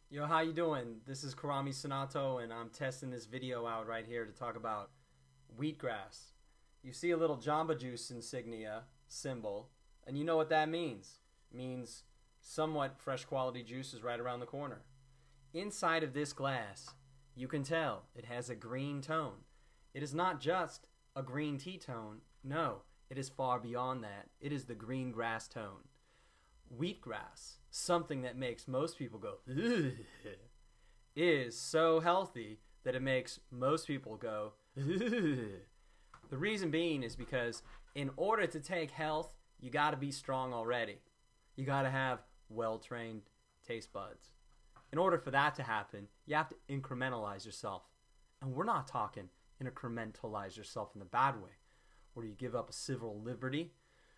Yo, how you doing? This is Kharami Sunato, and I'm testing this video out right here to talk about wheatgrass. You see a little Jamba Juice insignia symbol, and you know what that means. It means somewhat fresh quality juice is right around the corner. Inside of this glass, you can tell it has a green tone. It is not just a green tea tone. No, it is far beyond that. It is the green grass tone. Wheatgrass, something that makes most people go, ugh, is so healthy that it makes most people go, ugh. The reason being is because in order to take health, you got to be strong already. You got to have well-trained taste buds. In order for that to happen, you have to incrementalize yourself. And we're not talking incrementalize yourself in the bad way, where you give up a civil liberty,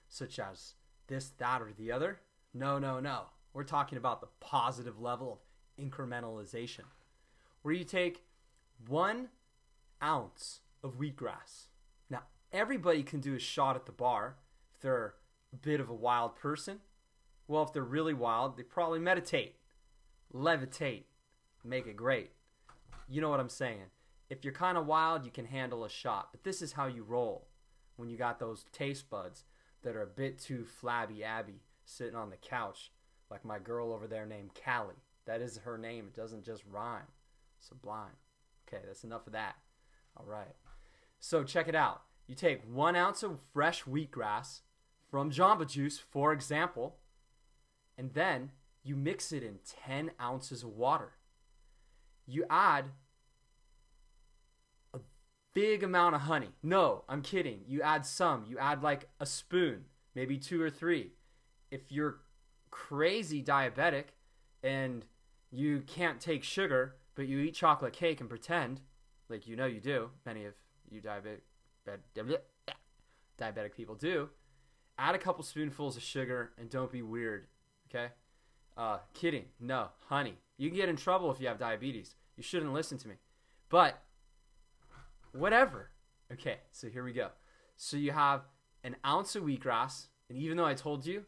such as this, that, or the other. No, no, no. We're talking about the positive level of incrementalization, where you take 1 ounce of wheatgrass. Now, everybody can do a shot at the bar if they're a bit of a wild person. Well, if they're really wild, they probably meditate, levitate, make it great. You know what I'm saying. If you're kind of wild, you can handle a shot. But this is how you roll when you got those taste buds that are a bit too flabby-abby, sitting on the couch like my girl over there named Callie. That is her name. It doesn't just rhyme. Sublime. Okay, that's enough of that. All right. So check it out. You take 1 ounce of fresh wheatgrass from Jamba Juice, for example, and then you mix it in 10 ounces of water. You add a big amount of honey. No, I'm kidding. You add some. You add like a spoon, maybe 2 or 3. If you're crazy diabetic and you can't take sugar, but you eat chocolate cake and pretend like you know you do, many of you diabetic people do, add a couple spoonfuls of sugar and don't be weird, okay? Kidding. No, honey. You can get in trouble if you have diabetes. You shouldn't listen to me. But whatever. Okay, so here we go. So you have 1 ounce of wheatgrass, and even though I told you,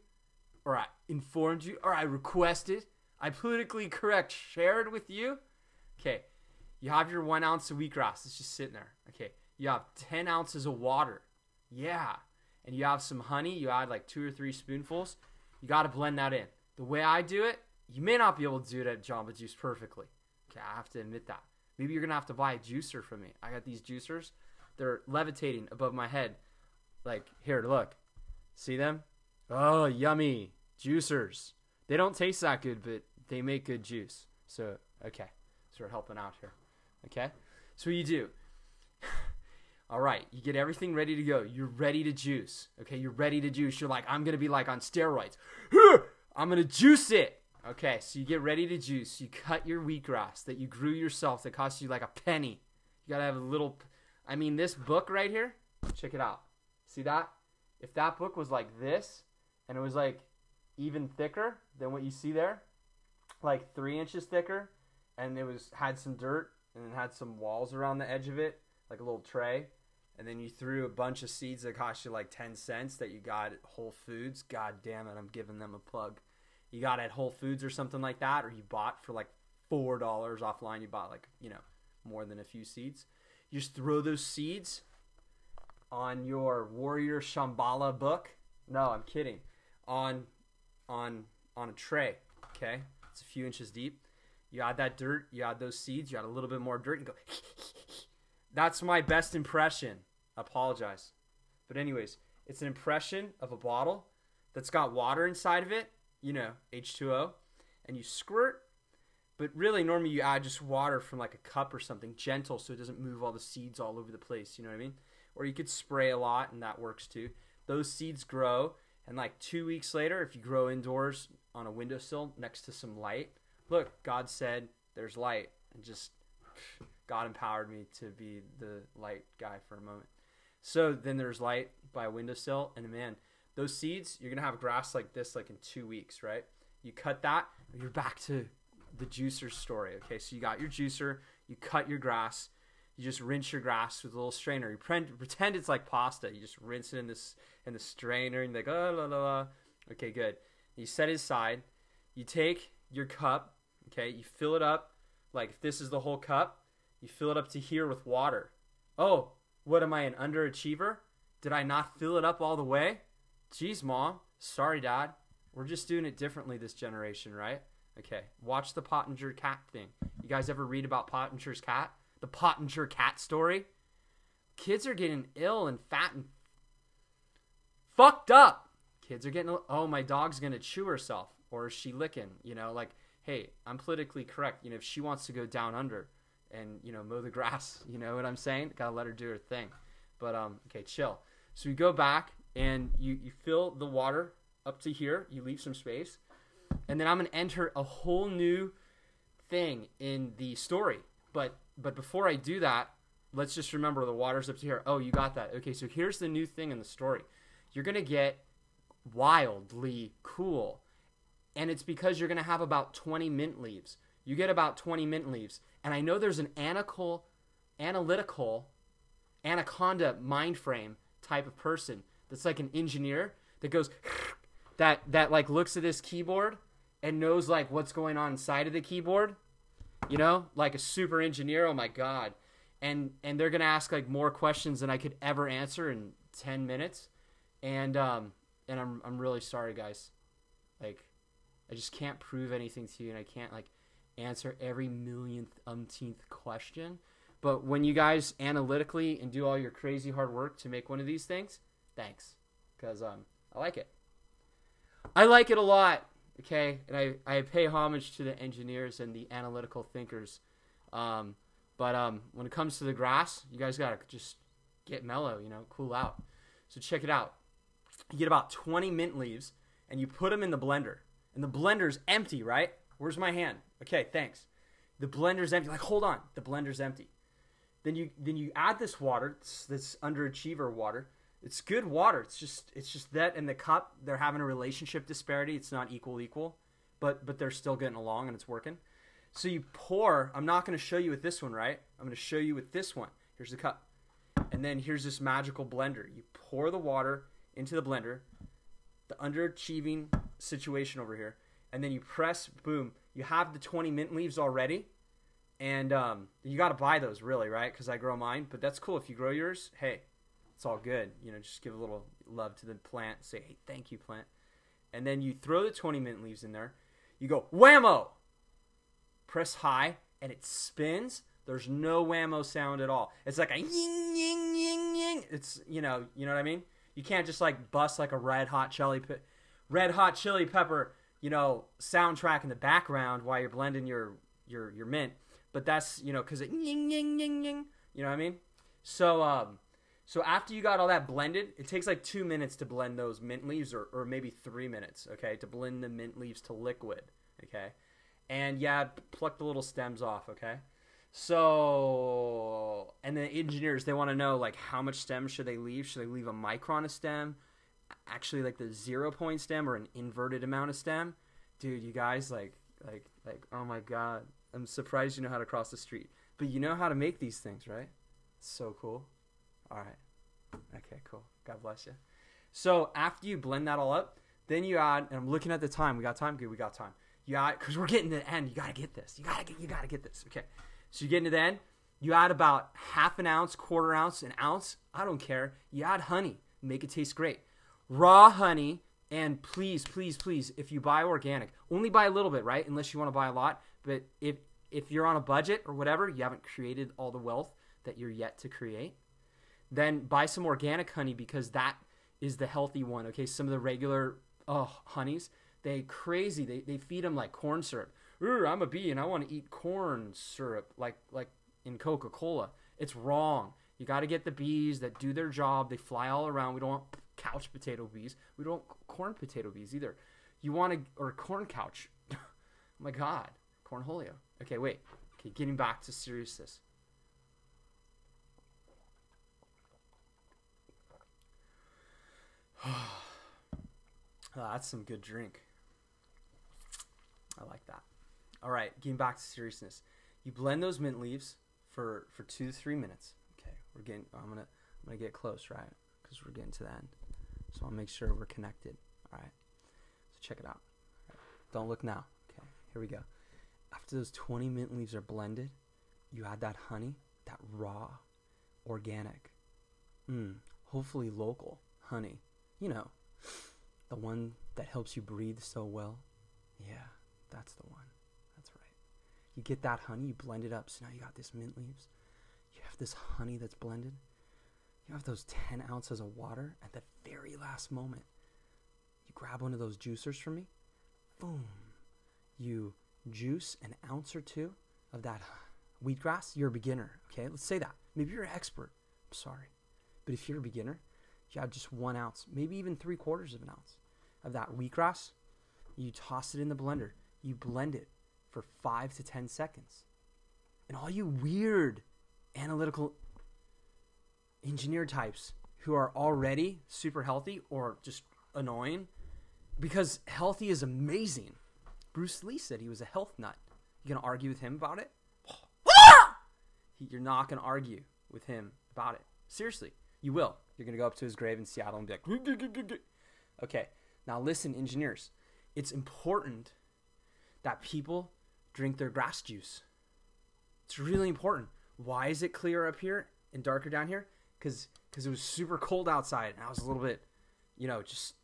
or I informed you, or I requested, I politically correct shared with you. Okay, you have your 1 ounce of wheatgrass. It's just sitting there. Okay, you have 10 ounces of water. Yeah, and you have some honey. You add like 2 or 3 spoonfuls. You got to blend that in. The way I do it, you may not be able to do it at Jamba Juice perfectly. Okay, I have to admit that. Maybe you're going to have to buy a juicer from me. I got these juicers. They're levitating above my head. Like, here, look. See them? Oh, yummy. Juicers. They don't taste that good, but they make good juice. So, okay. So we're helping out here. Okay? So what you do. All right. You get everything ready to go. You're ready to juice. Okay? You're ready to juice. You're like, I'm going to be like on steroids. I'm going to juice it. Okay. So you get ready to juice. You cut your wheatgrass that you grew yourself that cost you like a penny. You got to have a little... I mean, this book right here. Check it out. See that? If that book was like this, and it was like even thicker than what you see there, like 3 inches thicker, and it had some dirt, and it had some walls around the edge of it, like a little tray, and then you threw a bunch of seeds that cost you like 10 cents that you got at Whole Foods. God damn it, I'm giving them a plug. You got at Whole Foods or something like that, or you bought for like $4 offline. You bought like, more than a few seeds. You just throw those seeds on your Warrior Shambhala book. No, I'm kidding. On a tray, okay? It's a few inches deep. You add that dirt, you add those seeds, you add a little bit more dirt, and go, that's my best impression. I apologize. But anyways, it's an impression of a bottle that's got water inside of it, H2O, and you squirt, but really normally you add just water from like a cup or something, gentle, so it doesn't move all the seeds all over the place, you know what I mean? Or you could spray a lot, and that works too. Those seeds grow, and like 2 weeks later, if you grow indoors on a windowsill next to some light, look, God said there's light, and just God empowered me to be the light guy for a moment. So then there's light by a windowsill, and man, those seeds, you're going to have grass like this like in 2 weeks, right? You cut that, and you're back to the juicer story, okay? So you got your juicer, you cut your grass, you just rinse your grass with a little strainer. You pretend it's like pasta. You just rinse it in the strainer, and you're like, oh, la, la, la. Okay, good. You set it aside. You take your cup, Okay, you fill it up. Like if this is the whole cup, you fill it up to here with water. Oh, what am I, an underachiever? Did I not fill it up all the way? Jeez, Mom. Sorry, Dad. We're just doing it differently this generation, right? Okay, watch the Pottinger cat thing. You guys ever read about Pottinger's cat? The Pottinger cat story? Kids are getting ill and fat and fucked up. Kids are getting, oh, my dog's going to chew herself. Or is she licking? You know, like, hey, I'm politically correct. You know, if she wants to go down under and, you know, mow the grass, you know what I'm saying? Gotta let her do her thing. But, okay, chill. So we go back and you fill the water up to here. You leave some space. And then I'm going to enter a whole new thing in the story. But before I do that, let's just remember the water's up to here. Oh, you got that. Okay, so here's the new thing in the story. You're going to get wildly cool. And it's because you're going to have about 20 mint leaves. You get about 20 mint leaves. And I know there's an analytical anaconda mind frame type of person that's like an engineer that goes that like looks at this keyboard and knows like what's going on inside of the keyboard, you know, like a super engineer. Oh my God. And they're going to ask like more questions than I could ever answer in 10 minutes. And I'm really sorry, guys. Like, I just can't prove anything to you, and I can't like answer every millionth umpteenth question. But when you guys analytically and do all your crazy hard work to make one of these things, thanks, because I like it. I like it a lot. Okay, and I pay homage to the engineers and the analytical thinkers. But when it comes to the grass, you guys gotta just get mellow, you know, cool out. So check it out. You get about 20 mint leaves, and you put them in the blender. And the blender's empty, right? Where's my hand? Okay, thanks. The blender's empty. Like, hold on. The blender's empty. Then you add this water, this underachiever water. It's good water. It's just that in the cup, they're having a relationship disparity. It's not equal, but they're still getting along and it's working. So you pour. I'm not going to show you with this one, right? I'm going to show you with this one. Here's the cup. And then here's this magical blender. You pour the water into the blender, the underachieving situation over here, and then you press, boom, you have the 20 mint leaves already, and you got to buy those really, right? Because I grow mine, but that's cool. If you grow yours, hey, it's all good. You know, just give a little love to the plant, say, hey, thank you, plant. And then you throw the 20 mint leaves in there, you go whammo, press high, and it spins. There's no whammo sound at all. It's like a ying ying ying ying. It's, you know what I mean? You can't just like bust like a red hot chili pepper, you know, soundtrack in the background while you're blending your mint. But that's, you know, because it ying ying ying ying. You know what I mean? So after you got all that blended, it takes like 2 minutes to blend those mint leaves, or maybe 3 minutes, okay, to blend the mint leaves to liquid, okay? And yeah, pluck the little stems off, okay? So, and the engineers, they want to know, like, how much stem should they leave? Should they leave a micron of stem? Actually, like, the 0 point stem or an inverted amount of stem? Dude, you guys, like, oh my God. I'm surprised you know how to cross the street. But you know how to make these things, right? It's so cool. All right. Okay, cool. God bless you. So, after you blend that all up, then you add, and I'm looking at the time. We got time? Good, we got time. You add, because we're getting to the end. You got to get this. You got to get this. Okay. So you get into the end, you add about half an ounce, quarter ounce, an ounce. I don't care. You add honey. Make it taste great. Raw honey, and please, please, please, if you buy organic, only buy a little bit, right? Unless you want to buy a lot. But if you're on a budget or whatever, you haven't created all the wealth that you're yet to create, then buy some organic honey, because that is the healthy one, okay? Some of the regular honeys, they feed them like corn syrup. I'm a bee and I want to eat corn syrup like in Coca-Cola. It's wrong. You got to get the bees that do their job. They fly all around. We don't want couch potato bees. We don't want corn potato bees either. You want or corn couch. Oh my God. Cornholio. Okay, wait. Okay, getting back to seriousness. That's some good drink. I like that. All right, getting back to seriousness. You blend those mint leaves for 2 to 3 minutes. Okay, I'm gonna get close, right? Because we're getting to the end. So I'll make sure we're connected. All right. So check it out. All right. Don't look now. Okay, here we go. After those 20 mint leaves are blended, you add that honey, that raw, organic, hopefully local honey. You know, the one that helps you breathe so well. Yeah, that's the one. That's right. You get that honey, you blend it up. So now you got this mint leaves. You have this honey that's blended. You have those 10 ounces of water. At the very last moment, you grab one of those juicers for me. Boom. You juice an ounce or two of that wheatgrass. You're a beginner, okay? Let's say that. Maybe you're an expert. I'm sorry. But if you're a beginner, you have just 1 ounce, maybe even 3/4 of an ounce of that wheatgrass. You toss it in the blender. You blend it for 5 to 10 seconds. And all you weird analytical engineer types who are already super healthy or just annoying, because healthy is amazing. Bruce Lee said he was a health nut. You gonna argue with him about it? You're not gonna argue with him about it. Seriously, you will. You're gonna go up to his grave in Seattle and be like, okay, now listen, engineers. It's important that people drink their grass juice. It's really important. Why is it clear up here and darker down here? Because it was super cold outside and I was a little bit, just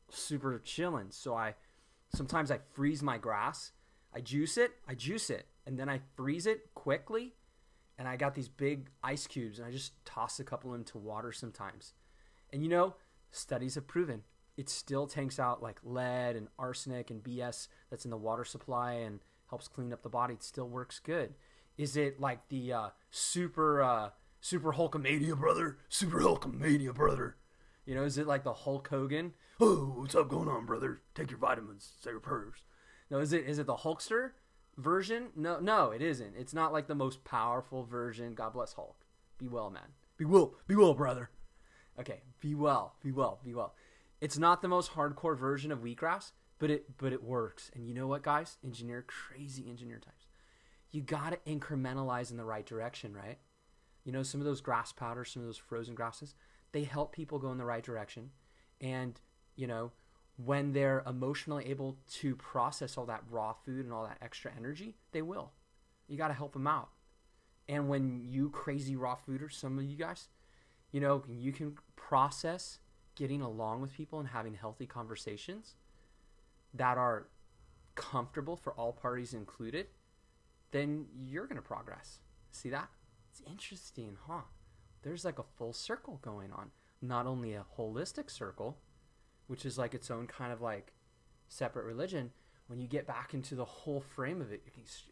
super chilling. So sometimes I freeze my grass. I juice it, and then I freeze it quickly. And I got these big ice cubes and I just toss a couple into water sometimes. And studies have proven it still tanks out like lead and arsenic and BS that's in the water supply and helps clean up the body. It still works good. Is it like the super Hulkamania brother? Super Hulkamania brother. Is it like the Hulk Hogan? Oh, what's up going on, brother? Take your vitamins, say your prayers. No, is it the Hulkster version? No, it isn't. It's not like the most powerful version. God bless Hulk. Be well, man. Be well, brother. Okay, be well. It's not the most hardcore version of wheatgrass, but it works. And you know what, guys? Crazy engineer types. You gotta incrementalize in the right direction, right? Some of those grass powders, some of those frozen grasses, they help people go in the right direction. And, when they're emotionally able to process all that raw food and all that extra energy, they will. You got to help them out. And when you crazy raw fooders, some of you guys, you can process getting along with people and having healthy conversations that are comfortable for all parties included, then you're going to progress. See that? It's interesting, huh? There's like a full circle going on. Not only a holistic circle, which is like its own kind of like separate religion. When you get back into the whole frame of it,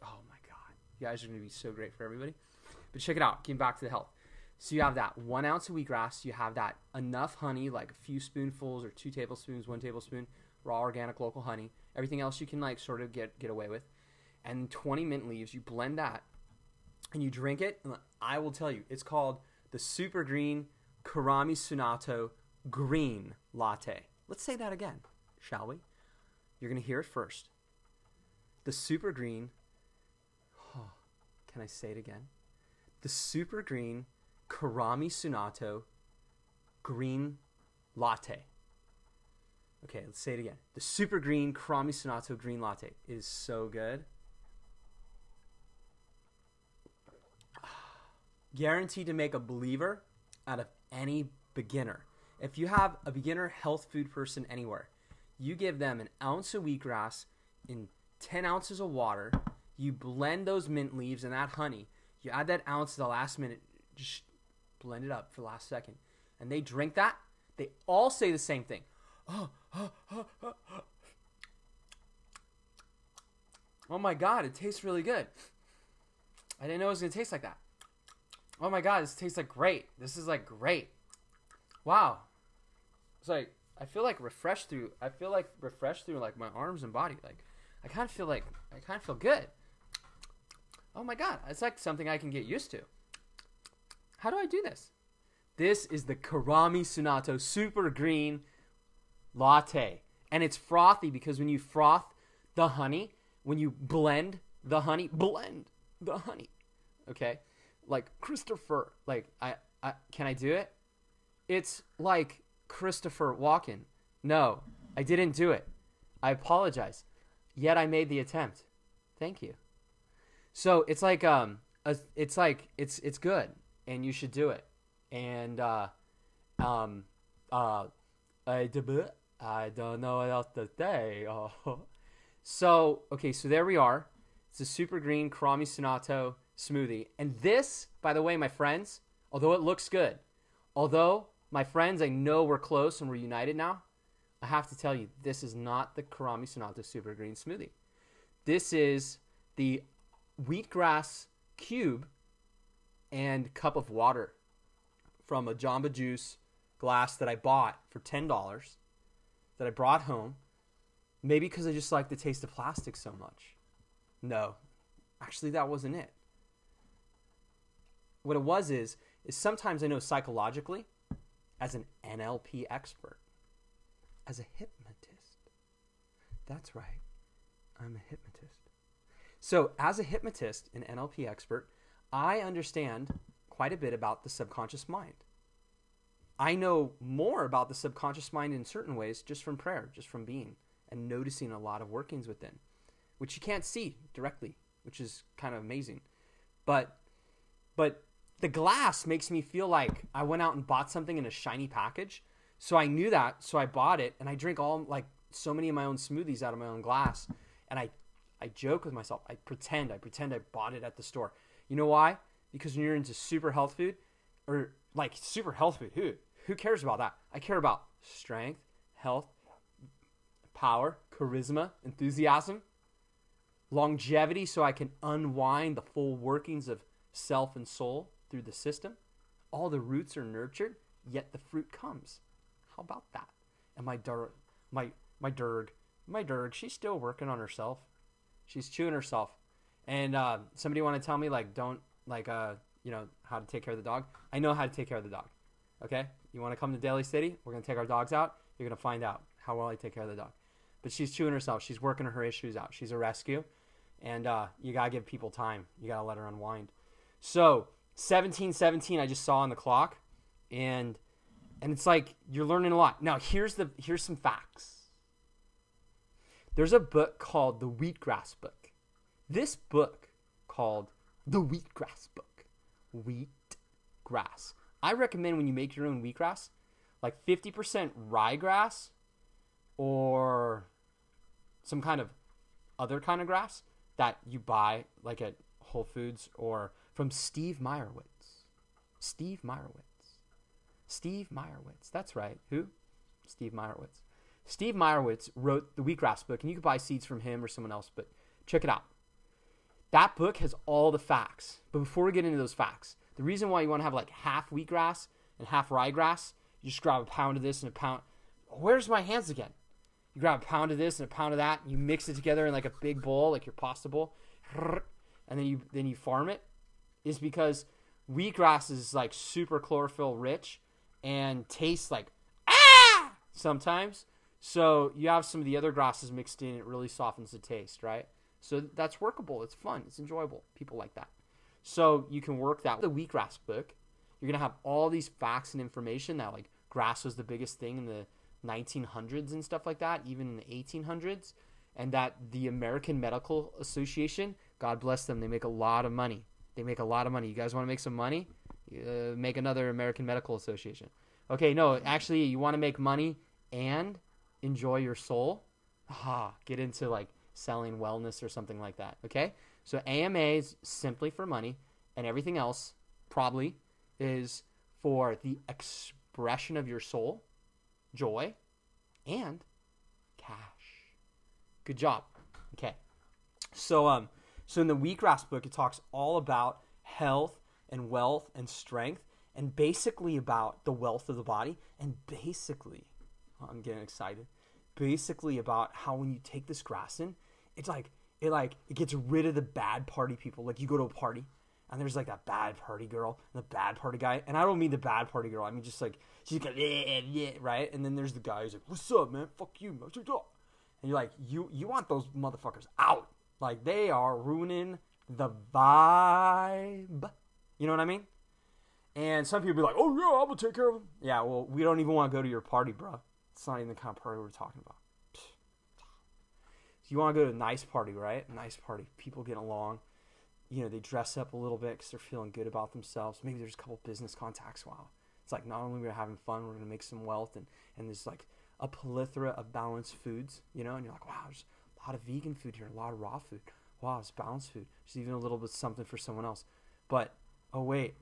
oh my God, you guys are going to be so great for everybody. But check it out, getting back to the health. So you have that 1 ounce of wheatgrass, you have that enough honey, like a few spoonfuls or 2 tablespoons, 1 tablespoon, raw organic local honey. Everything else you can like sort of get away with. And 20 mint leaves, you blend that and you drink it. And I will tell you, it's called the Super Green Kharami Sunato Green Latte. Let's say that again, shall we? You're going to hear it first. The Super Green, can I say it again? The Super Green Kharami Sunato Green Latte. Okay, let's say it again. The Super Green Kharami Sunato Green Latte. It is so good. Guaranteed to make a believer out of any beginner. If you have a beginner health food person anywhere, you give them an ounce of wheatgrass in 10 ounces of water, you blend those mint leaves and that honey, you add that ounce at the last minute, just blend it up for the last second, and they drink that, they all say the same thing. Oh my God, it tastes really good. I didn't know it was going to taste like that. Oh my God, this tastes like great. This is like great. Wow. It's like I feel like refreshed through like my arms and body. Like I kind of feel good. Oh my God, it's like something I can get used to. How do I do this? This is the Kharami Sunato Super Green Latte. And it's frothy because when you froth the honey, when you blend the honey, okay? Like Christopher, like I can I do it? It's like Christopher Walken. No, I didn't do it. I apologize. Yet I made the attempt. Thank you. So it's good, and you should do it. And um I don't know what else to say. Oh. So okay, so there we are. It's a super green Kharami Sunato smoothie, and this, by the way, my friends, although it looks good, although my friends, I know we're close and we're united now, I have to tell you, this is not the Kharami Sunato super green smoothie. This is the wheatgrass cube and cup of water from a Jamba Juice glass that I bought for $10 that I brought home. Maybe because I just like the taste of plastic so much. No, actually that wasn't it. What it was is sometimes I know psychologically, as an NLP expert, as a hypnotist. That's right, I'm a hypnotist. So as a hypnotist and NLP expert, I understand quite a bit about the subconscious mind. I know more about the subconscious mind in certain ways just from prayer, just from being and noticing a lot of workings within, which you can't see directly, which is kind of amazing. But the glass makes me feel like I went out and bought something in a shiny package. So I knew that, so I bought it, and I drink so many of my own smoothies out of my own glass. And I joke with myself. I pretend I bought it at the store. You know why? Because when you're into super health food, or like super health food, who cares about that? I care about strength, health, power, charisma, enthusiasm, longevity, so I can unwind the full workings of self and soul through the system. All the roots are nurtured, yet the fruit comes. How about that? And my Derg, she's still working on herself. She's chewing herself. And somebody want to tell me how to take care of the dog? I know how to take care of the dog. Okay? You want to come to Daly City? We're going to take our dogs out. You're going to find out how well I take care of the dog. But she's chewing herself. She's working her issues out. She's a rescue. And you got to give people time. You got to let her unwind. So 17:17 I just saw on the clock. And it's like you're learning a lot. Now here's some facts. There's a book called The Wheatgrass Book. This book called The Wheatgrass Book. Wheatgrass. I recommend when you make your own wheatgrass, like 50% ryegrass or some kind of other kind of grass that you buy like at Whole Foods or from Steve Meyerowitz. Steve Meyerowitz. That's right. Who? Steve Meyerowitz. Steve Meyerowitz wrote the Wheatgrass Book, and you can buy seeds from him or someone else, but check it out. That book has all the facts. But before we get into those facts, the reason why you want to have like half wheatgrass and half ryegrass, you just grab a pound of this and a pound. Where's my hands again? You grab a pound of this and a pound of that, and you mix it together in like a big bowl, like your pasta bowl, and then you farm it, is because wheatgrass is like super chlorophyll rich and tastes like sometimes. So you have some of the other grasses mixed in, it really softens the taste, right? So that's workable. It's fun. It's enjoyable. People like that. So you can work that. The Wheatgrass Book, you're going to have all these facts and information that like grass was the biggest thing in the 1900s and stuff like that, even in the 1800s, and that the American Medical Association, God bless them, they make a lot of money. You guys want to make some money? Make another American Medical Association. Okay, no, actually, you want to make money and enjoy your soul? Get into like selling wellness or something like that, okay? So AMA is simply for money, and everything else probably is for the expression of your soul, joy, and cash. Good job. Okay. So in the Wheatgrass Book, it talks all about health and wealth and strength, and basically about the wealth of the body, and basically, I'm getting excited, basically about how when you take this grass in, it gets rid of the bad party people. Like you go to a party and there's like that bad party girl and the bad party guy, and I don't mean the bad party girl, I mean just like she's like right, and then there's the guy who's like, what's up, man, fuck you, man, and you're like, you want those motherfuckers out, like they are ruining the vibe, you know what I mean? And some people be like, oh yeah, I'm gonna take care of them. Yeah, well, we don't even want to go to your party, bro. It's not even the kind of party we're talking about. You want to go to a nice party, right? A nice party. People get along. they dress up a little bit because they're feeling good about themselves. Maybe there's a couple business contacts. Wow. It's like not only we're having fun, we're going to make some wealth, and there's like a plethora of balanced foods, and you're like, wow, there's a lot of vegan food here, a lot of raw food. Wow, it's balanced food. There's even a little bit something for someone else. But, oh wait,